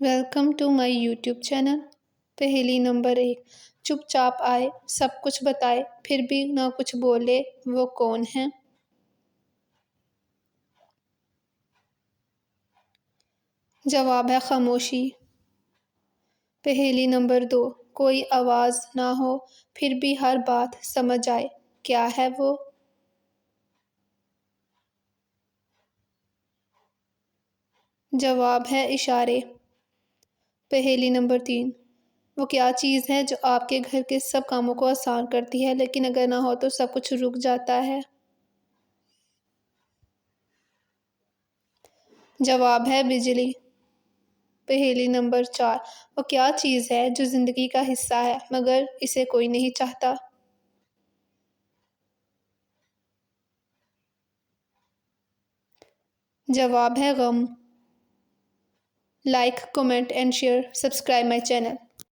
Welcome to my YouTube channel. پہیلی نمبر 1، چپ چاپ آئے، سب کچھ بتائے، پھر بھی نہ کچھ بولے، وہ کون ہے؟ جواب ہے خاموشی۔ پہیلی نمبر 2، کوئی آواز نہ ہو، پھر بھی ہر بات سمجھ آئے، کیا ہے وہ؟ جواب ہے اشارے۔ پہیلی نمبر 3، وہ کیا چیز ہے جو آپ کے گھر کے سب کاموں کو آسان کرتی ہے لیکن اگر نہ ہو تو سب کچھ رک جاتا ہے؟ جواب ہے بجلی۔ پہیلی نمبر 4، وہ کیا چیز ہے جو زندگی کا حصہ ہے مگر اسے کوئی نہیں چاہتا؟ جواب ہے غم۔ Like, comment and share, subscribe my channel.